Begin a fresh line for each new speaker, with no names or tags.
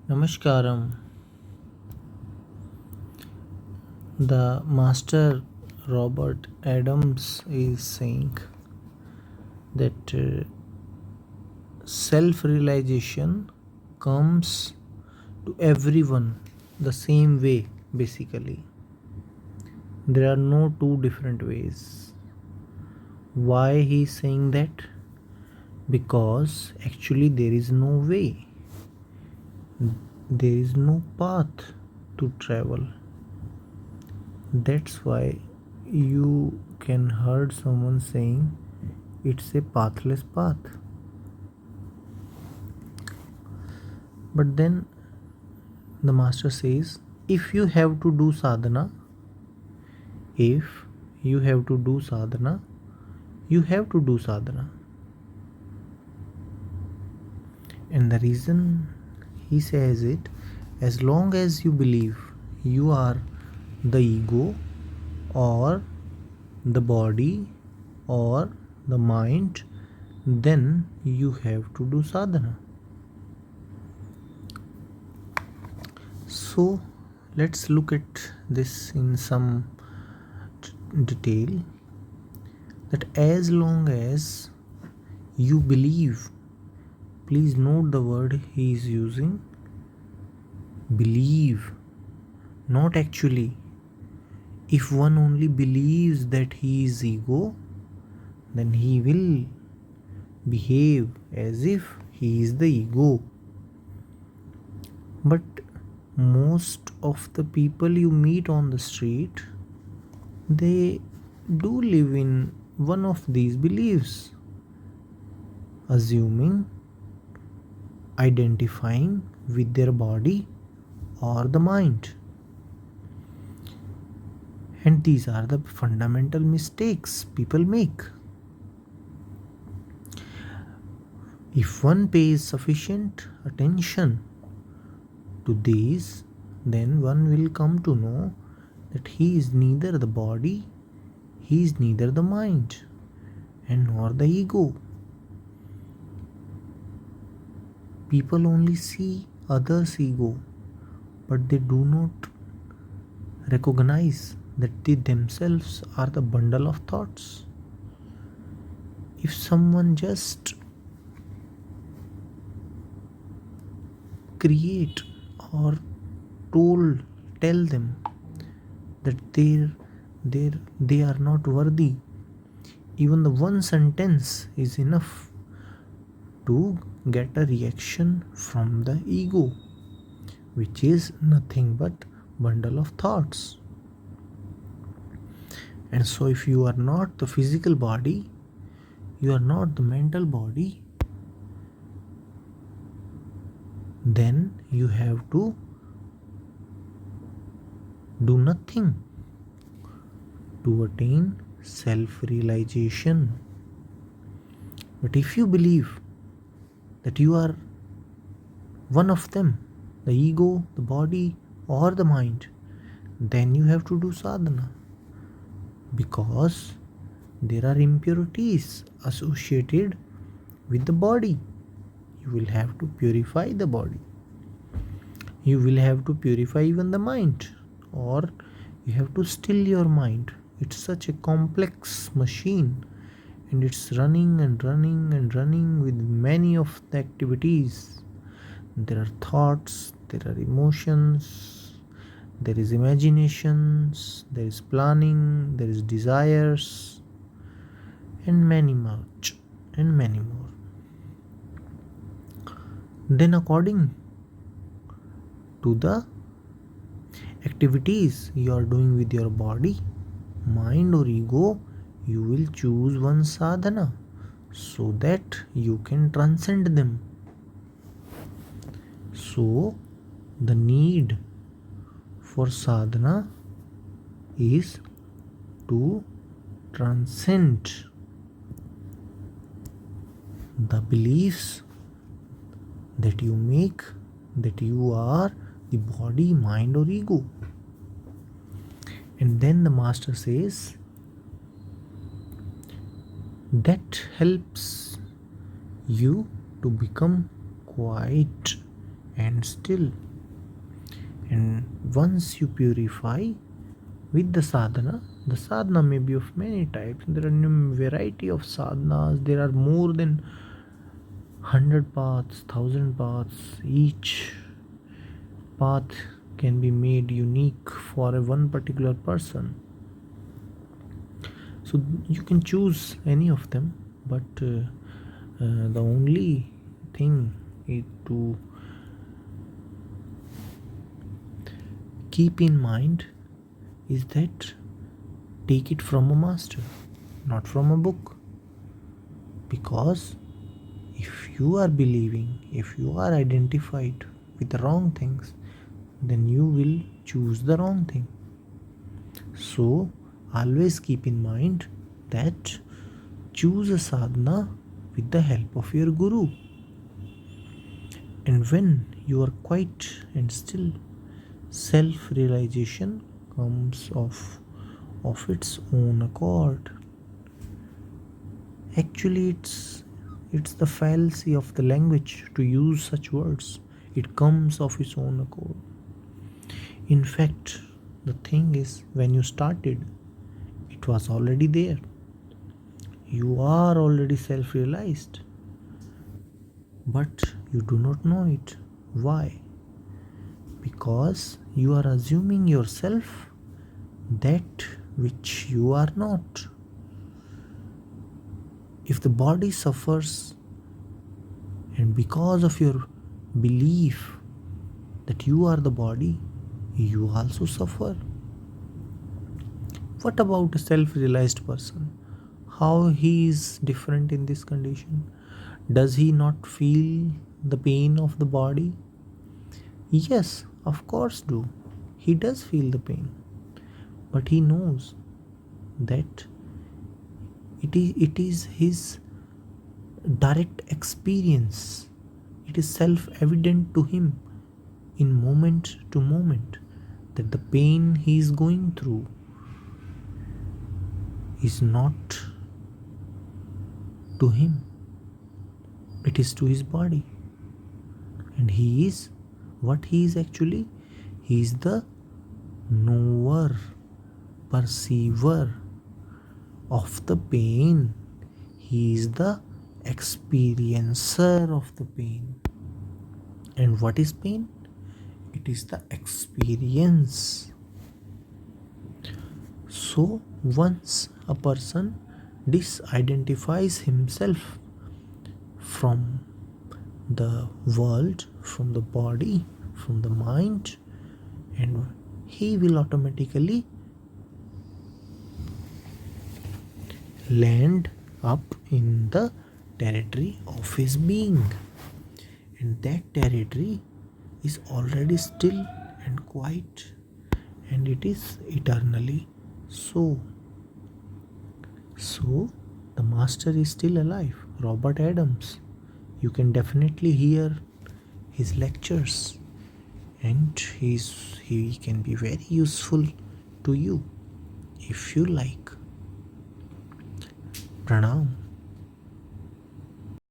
Namaskaram. The master Robert Adams is saying that self realization comes to everyone the same way, basically. There are no two different ways. Why he is saying that? Because actually there is no way, there is no path to travel. That's why you can heard someone saying it's a pathless path. But then the master says if you have to do sadhana, if you have to do sadhana, you have to do sadhana. And the reason he says it, as long as you believe you are the ego or the body or the mind, then you have to do sadhana. So let's look at this in some detail, that as long as you believe, please note the word he is using, believe, not actually. If one only believes that he is ego, then he will behave as if he is the ego. But most of the people you meet on the street, they do live in one of these beliefs, assuming, identifying with their body or the mind. And these are the fundamental mistakes people make. If one pays sufficient attention to these, then one will come to know that he is neither the body, he is neither the mind, and nor the ego. People only see others' ego, but they do not recognize that they themselves are the bundle of thoughts. If someone just create or tell them that they are not worthy, even the one sentence is enough to get a reaction from the ego, which is nothing but bundle of thoughts. And so if you are not the physical body, you are not the mental body, then you have to do nothing to attain self-realization. But if you believe that you are one of them, the ego, the body, or the mind, then you have to do sadhana, because there are impurities associated with the body. You will have to purify the body. You will have to purify even the mind, or you have to still your mind. It's such a complex machine, and it's running and running and running with many of the activities. There are thoughts, there are emotions, there is imaginations, there is planning, there is desires, and many much and many more. Then according to the activities you are doing with your body, mind or ego, you will choose one sadhana so that you can transcend them. So the need for sadhana is to transcend the beliefs that you make that you are the body, mind, or ego. And then the master says that helps you to become quite and still. And once you purify with the sadhana may be of many types. There are a variety of sadhanas. There are more than 100 paths, 1000 paths. Each path can be made unique for a one particular person. So you can choose any of them, but the only thing is to keep in mind is that take it from a master, not from a book. Because if you are believing, if you are identified with the wrong things, then you will choose the wrong thing. So always keep in mind that choose a sadhana with the help of your guru. And when you are quiet and still, self realization comes of its own accord. Actually, it's the fallacy of the language to use such words. It comes of its own accord. In fact, the thing is, when you started, it was already there. You are already self realized, but you do not know it. Why? Because you are assuming yourself that which you are not. If the body suffers, and because of your belief that you are the body, you also suffer. What about a self realized person? How he is different in this condition? Does he not feel the pain of the body? Yes, of course do. He does feel the pain. But he knows that it is his direct experience. It is self evident to him in moment to moment that the pain he is going through is not to him, it is to his body. And he is what he is actually? He is the knower, perceiver of the pain. He is the experiencer of the pain. And what is pain? It is the experience. So, once a person disidentifies himself from the world, from the body, from the mind, and he will automatically land up in the territory of his being. And that territory is already still and quiet, and it is eternally so. So, the master is still alive, Robert Adams. You can definitely hear his lectures, and he can be very useful to you if you like. Pranam.